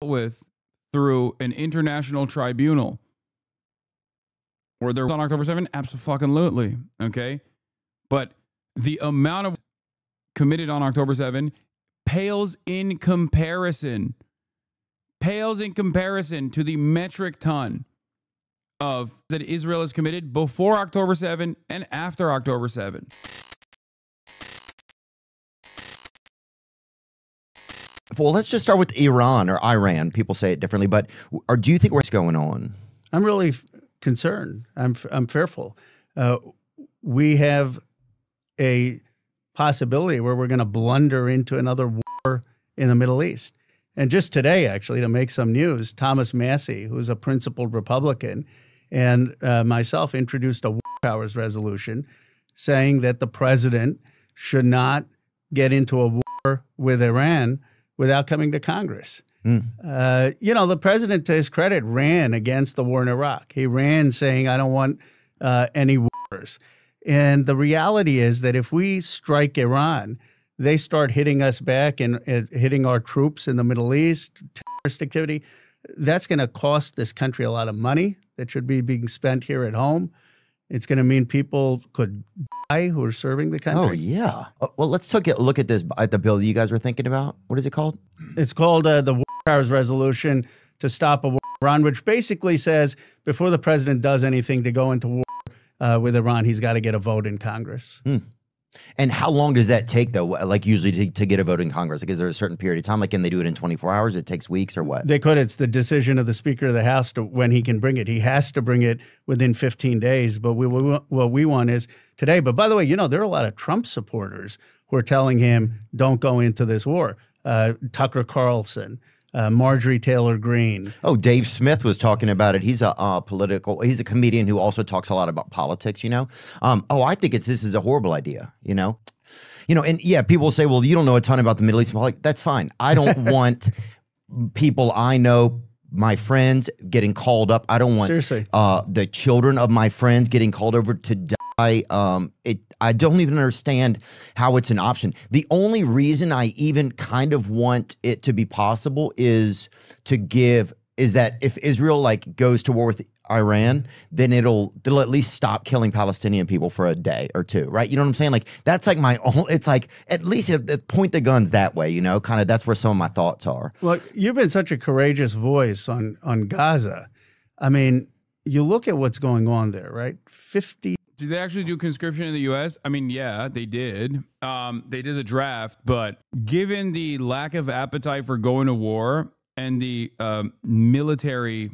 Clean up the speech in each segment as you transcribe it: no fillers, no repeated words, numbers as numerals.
with through an international tribunal. Were there on October 7th? Absolutely. Okay. But the amount of committed on October 7th pales in comparison to the metric ton of that Israel has committed before October 7 and after October 7. Well, let's just start with Iran or Iran. People say it differently, but do you think what's going on? I'm really concerned. I'm fearful. We have a possibility where we're going to blunder into another war in the Middle East. And just today, actually, to make some news, Thomas Massey, who's a principled Republican, and myself introduced a war powers resolution saying that the president should not get into a war with Iran without coming to Congress. You know, the president, to his credit, ran against the war in Iraq. He ran saying, I don't want any wars. And the reality is that if we strike Iran, they start hitting us back and hitting our troops in the Middle East, terrorist activity. That's going to cost this country a lot of money that should be being spent here at home. It's going to mean people could die who are serving the country. Oh, yeah. Well, let's take a look at this, at the bill that you guys were thinking about. What is it called? It's called the War Powers Resolution to Stop a War with Iran, which basically says before the president does anything to go into war with Iran, he's got to get a vote in Congress. And how long does that take, though, like usually to get a vote in Congress? Like, is there a certain period of time? Like, can they do it in 24 hours? It takes weeks or what? They could. It's the decision of the Speaker of the House to when he can bring it. He has to bring it within 15 days. But what we want is today. But by the way, you know, there are a lot of Trump supporters who are telling him, don't go into this war. Tucker Carlson, Marjorie Taylor Greene. Oh, Dave Smith was talking about it. He's he's a comedian who also talks a lot about politics, you know? I think this is a horrible idea, you know? And yeah, people say, well, you don't know a ton about the Middle East. I'm like, that's fine. I don't want people I know, my friends, getting called up. I don't want the children of my friends getting called over to die. I don't even understand how it's an option. The only reason I even kind of want it to be possible is that if Israel like goes to war with Iran, then they'll at least stop killing Palestinian people for a day or two, right? You know what I'm saying? Like that's like it's like at least point the guns that way, you know, kind of that's where some of my thoughts are. Well, you've been such a courageous voice on Gaza. I mean, you look at what's going on there, right? Did they actually do conscription in the U.S.? I mean, yeah, they did. They did the draft, but given the lack of appetite for going to war and the military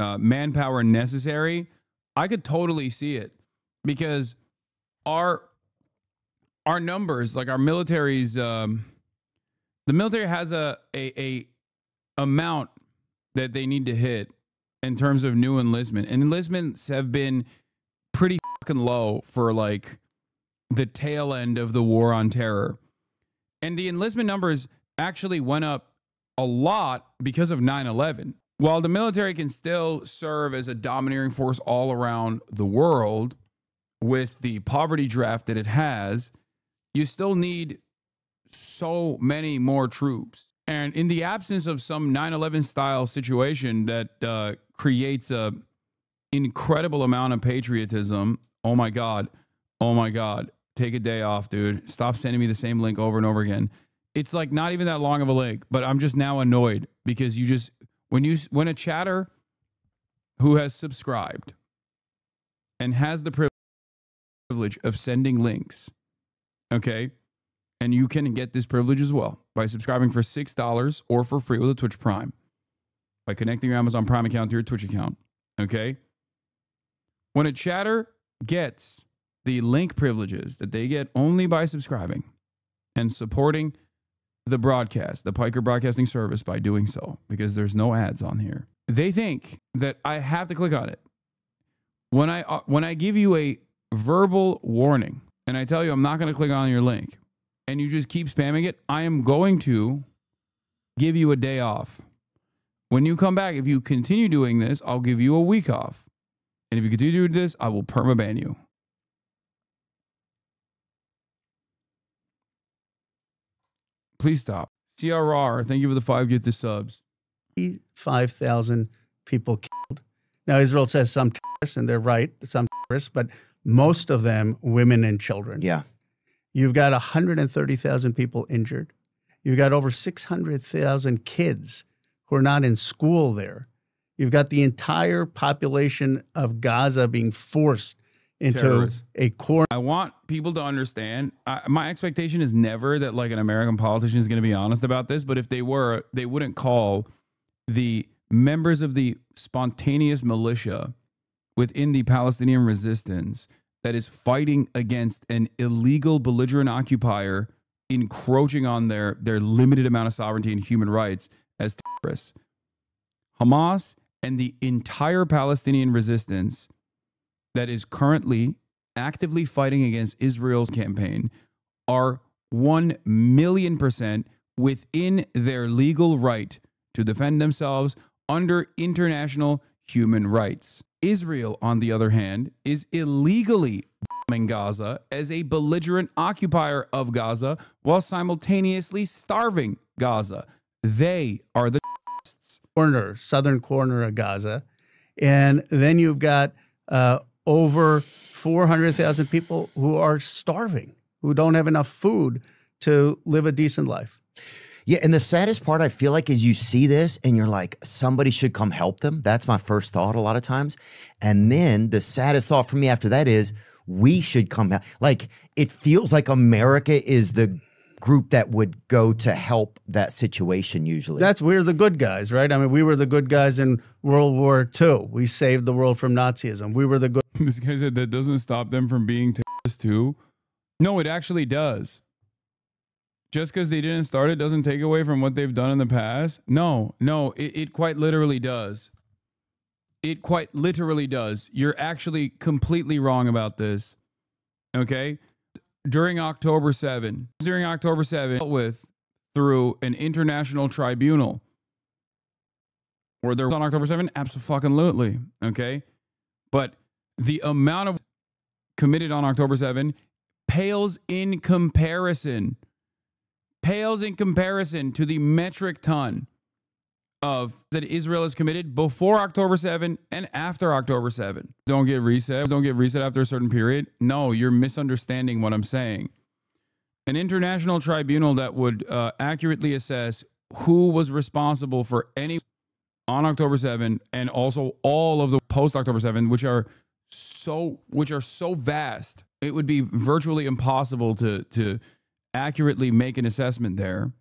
manpower necessary, I could totally see it because our numbers, like our military's, the military has a amount that they need to hit in terms of new enlistment, and enlistments have been pretty fucking low for like the tail end of the war on terror. And the enlistment numbers actually went up a lot because of 9/11. While the military can still serve as a domineering force all around the world with the poverty draft that it has, you still need so many more troops. And in the absence of some 9/11 style situation that creates a incredible amount of patriotism. Oh my God. Take a day off, dude. Stop sending me the same link over and over again. It's like not even that long of a link, but I'm just now annoyed because when a chatter who has subscribed and has the privilege of sending links, okay, and you can get this privilege as well by subscribing for $6 or for free with a Twitch Prime by connecting your Amazon Prime account to your Twitch account, okay? When a chatter gets the link privileges that they get only by subscribing and supporting the broadcast, the Piker Broadcasting Service by doing so, because there's no ads on here, they think that I have to click on it. When I give you a verbal warning and I tell you I'm not going to click on your link and you just keep spamming it, I am going to give you a day off. When you come back, if you continue doing this, I'll give you a week off. And if you continue to do this, I will permaban you. Please stop. CRR, thank you for the 5 get the subs. 5,000 people killed. Now, Israel says some terrorists, and they're right, some terrorists, but most of them women and children. Yeah. You've got 130,000 people injured. You've got over 600,000 kids who are not in school there. You've got the entire population of Gaza being forced into Terrorists. a corner. I want people to understand. My expectation is never that like an American politician is going to be honest about this, but if they were, they wouldn't call the members of the spontaneous militia within the Palestinian resistance that is fighting against an illegal belligerent occupier encroaching on their limited amount of sovereignty and human rights as terrorists. Hamas and the entire Palestinian resistance that is currently actively fighting against Israel's campaign are 1,000,000% within their legal right to defend themselves under international human rights. Israel, on the other hand, is illegally bombing Gaza as a belligerent occupier of Gaza while simultaneously starving Gaza. They are the southern corner of Gaza. And then you've got over 400,000 people who are starving, who don't have enough food to live a decent life. Yeah, and the saddest part I feel like is you see this and you're like, somebody should come help them. That's my first thought a lot of times. And then the saddest thought for me after that is we should come help. Like, it feels like America is the group that would go to help that situation usually. We're the good guys, right? I mean, we were the good guys in World War II. We saved the world from Nazism. We were the good. This guy said that doesn't stop them from being terrorists too. No, it actually does. Just because they didn't start it doesn't take away from what they've done in the past. No, it quite literally does. It quite literally does. You're actually completely wrong about this. Okay? During October 7, dealt with through an international tribunal. Were there on October 7? Absolutely. Okay? But the amount of committed on October 7 pales in comparison to the metric ton of that Israel has committed before October 7 and after October 7. Don't get reset after a certain period. No, you're misunderstanding what I'm saying. An international tribunal that would accurately assess who was responsible for any on October 7 and also all of the post October 7, which are so vast, it would be virtually impossible to accurately make an assessment there.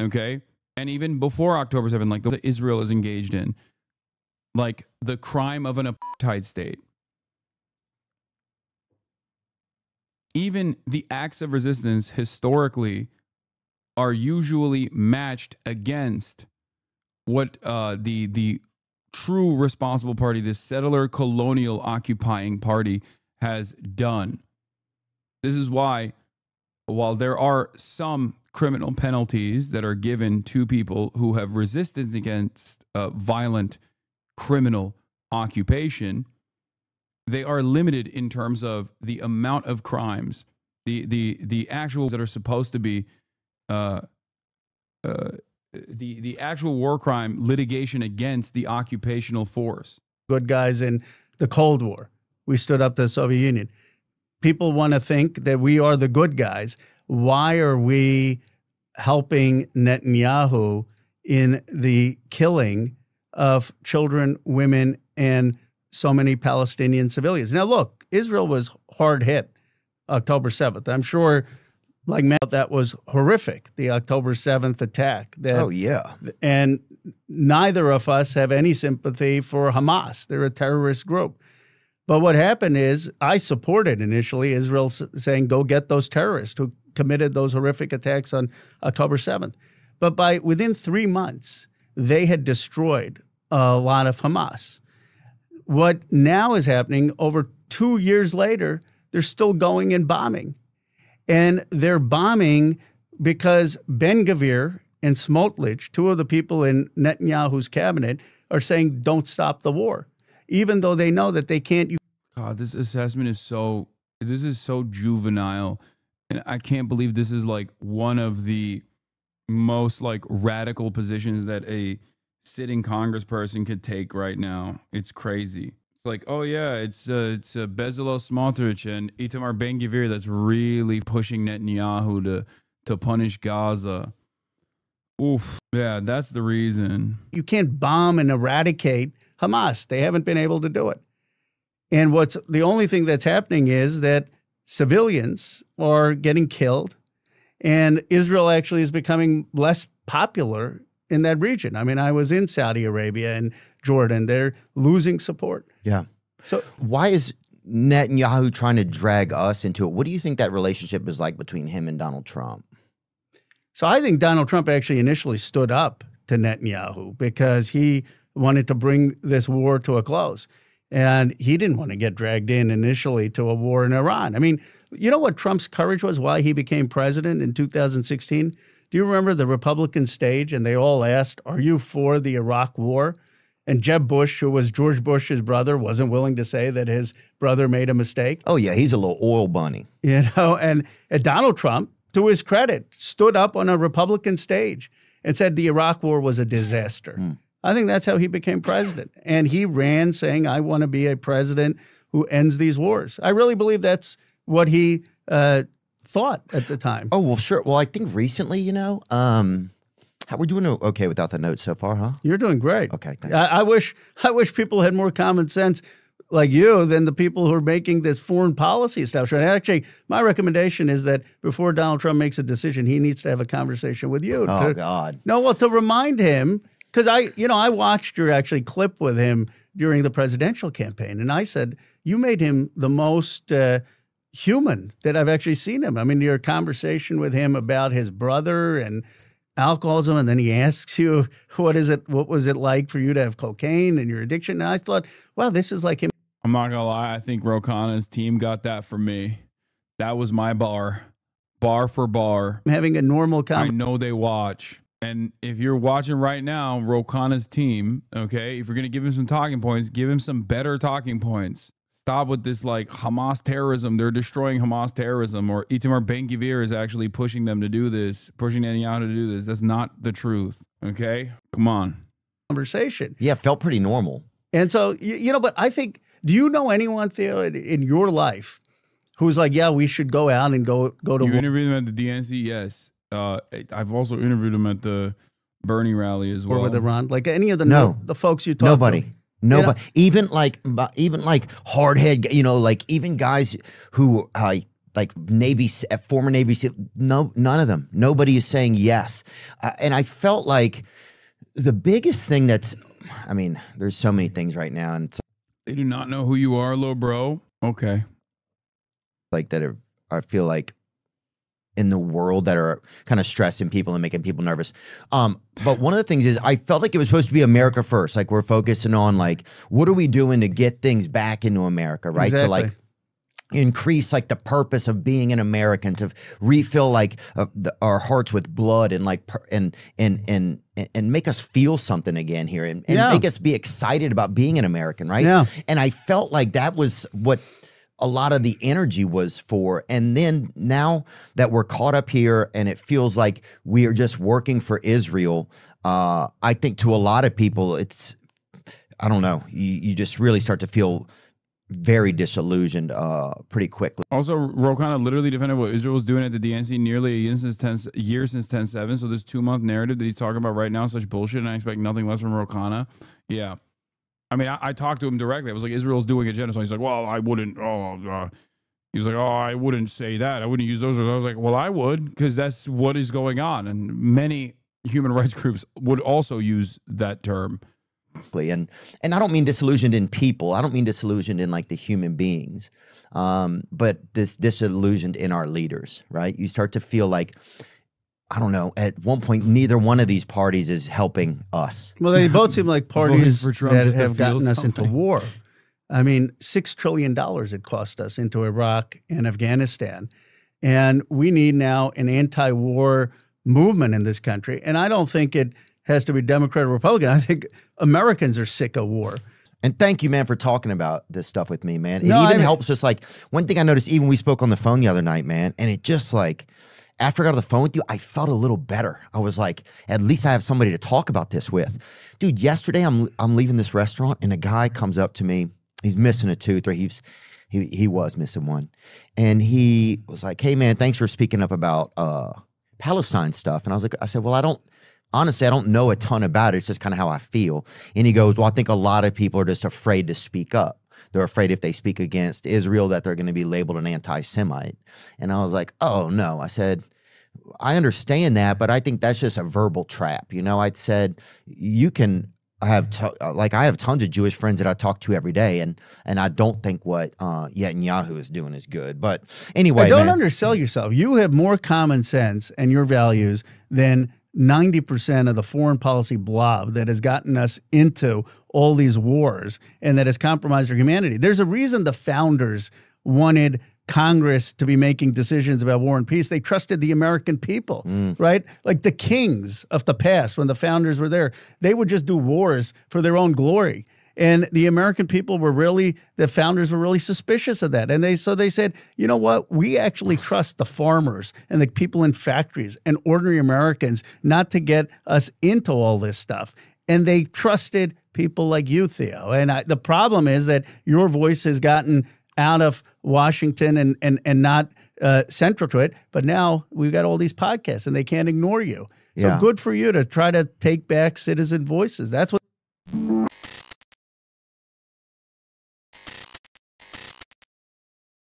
Okay? And even before October 7, like the Israel is engaged in, like the crime of an apartheid state. Even the acts of resistance historically are usually matched against what the true responsible party, the settler colonial occupying party, has done. This is why, while there are some criminal penalties that are given to people who have resisted against violent criminal occupation, they are limited in terms of the amount of crimes, the actual that are supposed to be the actual war crime litigation against the occupational force. Good guys in the Cold War. We stood up to the Soviet Union. People want to think that we are the good guys. Why are we helping Netanyahu in the killing of children, women, and so many Palestinian civilians? Now, look, Israel was hard hit October 7th. I'm sure, like Matt, that was horrific, the October 7th attack. Oh, yeah. And neither of us have any sympathy for Hamas. They're a terrorist group. But what happened is I supported initially Israel saying, go get those terrorists who committed those horrific attacks on October 7th. But within 3 months, they had destroyed a lot of Hamas. What now is happening, over 2 years later, they're still going and bombing. And they're bombing because Ben-Gvir and Smotrich, two of the people in Netanyahu's cabinet, are saying, don't stop the war, even though they know that they can't. God, this assessment is so juvenile. And I can't believe this is like one of the most like radical positions that a sitting congressperson could take right now. It's crazy. It's like, oh yeah, it's Bezalel Smotrich and Itamar Ben-Gvir that's really pushing Netanyahu to punish Gaza. Oof. Yeah, that's the reason. You can't bomb and eradicate Hamas. They haven't been able to do it. And what's the only thing that's happening is that civilians are getting killed, and Israel actually is becoming less popular in that region. I mean, I was in Saudi Arabia and Jordan. They're losing support. Yeah. So Why is Netanyahu trying to drag us into it? What do you think that relationship is like between him and Donald Trump? So I think Donald Trump actually initially stood up to Netanyahu because he wanted to bring this war to a close. And he didn't want to get dragged in initially to a war in Iran. I mean, you know what Trump's courage was, why he became president in 2016? Do you remember the Republican stage? And they all asked, are you for the Iraq war? And Jeb Bush, who was George Bush's brother, wasn't willing to say that his brother made a mistake. Oh, yeah, he's a little oil bunny. You know, and Donald Trump, to his credit, stood up on a Republican stage and said the Iraq war was a disaster. I think that's how he became president. And he ran saying, I want to be a president who ends these wars. I really believe that's what he thought at the time. Oh, well, sure. Well, I think recently, you know, how we're doing okay without the notes so far, huh? You're doing great. Okay, thanks. I wish people had more common sense like you than the people who are making this foreign policy establishment. Actually, my recommendation is that before Donald Trump makes a decision, he needs to have a conversation with you. Oh, God. No, well, to remind him, because I watched your actually clip with him during the presidential campaign, and I said, you made him the most human that I've actually seen him. I mean, your conversation with him about his brother and alcoholism, and then he asks you, what was it like for you to have cocaine and your addiction? And I thought, wow, this is like him. I'm not gonna lie, I think Ro Khanna's team got that from me. That was my bar for bar. Having a normal I conversation. know they watch. And if you're watching right now, Ro Khanna's team, okay, if you're going to give him some talking points, give him some better talking points. Stop with this like Hamas terrorism. They're destroying Hamas terrorism, or Itamar Ben-Gvir is actually pushing them to do this, pushing Netanyahu to do this. That's not the truth, okay? Come on. Conversation. Yeah, felt pretty normal. And so, but I think, do you know anyone, Theo, in your life who's like, yeah, we should go out and go to You war? interviewed him at the DNC? Yes. I've also interviewed him at the Bernie rally as well. Or with Iran? Like any of the folks you talk Nobody. to? Nobody. Even like hardhead, like even guys who like former Navy SEAL, no, none of them. Nobody is saying yes. And I felt like the biggest thing there's so many things right now, and it's They do not know who you are, little bro. Okay. like that I feel like in the world that are kind of stressing people and making people nervous. But one of the things is I felt like it was supposed to be America first. Like we're focusing on like, what are we doing to get things back into America, right? Exactly. To like increase like the purpose of being an American, to refill like our hearts with blood and like and make us feel something again here and make us be excited about being an American, right? Yeah. And I felt like that was what a lot of the energy was for. And then now that we're caught up here and it feels like we are just working for Israel, I think to a lot of people, it's, I don't know, you just really start to feel very disillusioned pretty quickly. Also, Ro Khanna literally defended what Israel was doing at the DNC nearly a year since 10/7. So this 2-month narrative that he's talking about right now is such bullshit, and I expect nothing less from Ro Khanna. Yeah. I mean, I talked to him directly. I was like, Israel's doing a genocide. He's like, well, I wouldn't. He was like, oh, I wouldn't say that. I wouldn't use those words. I was like, well, I would, because that's what is going on. And many human rights groups would also use that term. And I don't mean disillusioned in people. I don't mean disillusioned in like the human beings, but this disillusioned in our leaders, right? You start to feel like, I don't know, at one point, neither one of these parties is helping us. Well, they both seem like parties for Trump that just to have feel gotten us into something. war. I mean, $6 trillion it cost us into Iraq and Afghanistan. And we need now an anti-war movement in this country. And I don't think it has to be Democrat or Republican. I think Americans are sick of war. And thank you, man, for talking about this stuff with me, man. It No, even I mean- helps us. Like, one thing I noticed, even we spoke on the phone the other night, man, and it just like, after I got on the phone with you, I felt a little better. I was like, at least I have somebody to talk about this with. Dude, yesterday I'm leaving this restaurant and a guy comes up to me. He's missing a tooth, or he was missing one. And he was like, hey man, thanks for speaking up about Palestine stuff. And I said, well, honestly, I don't know a ton about it. It's just kind of how I feel. And he goes, well, I think a lot of people are just afraid to speak up. They're afraid if they speak against Israel that they're going to be labeled an anti-Semite. And I was like, oh, no. I said, I understand that, but I think that's just a verbal trap. You know, I said, you can have, I have tons of Jewish friends that I talk to every day, and I don't think what Netanyahu is doing is good. But anyway, don't undersell yourself. You have more common sense and your values than 90% of the foreign policy blob that has gotten us into all these wars and that has compromised our humanity. There's a reason the founders wanted Congress to be making decisions about war and peace. They trusted the American people, right? Like the kings of the past, when the founders were there, they would just do wars for their own glory. And the American people the founders were really suspicious of that. And so they said, you know what? We actually trust the farmers and the people in factories and ordinary Americans not to get us into all this stuff. And they trusted people like you, Theo. And the problem is that your voice has gotten out of Washington and not central to it. But now we've got all these podcasts and they can't ignore you. So good for you to try to take back citizen voices. That's what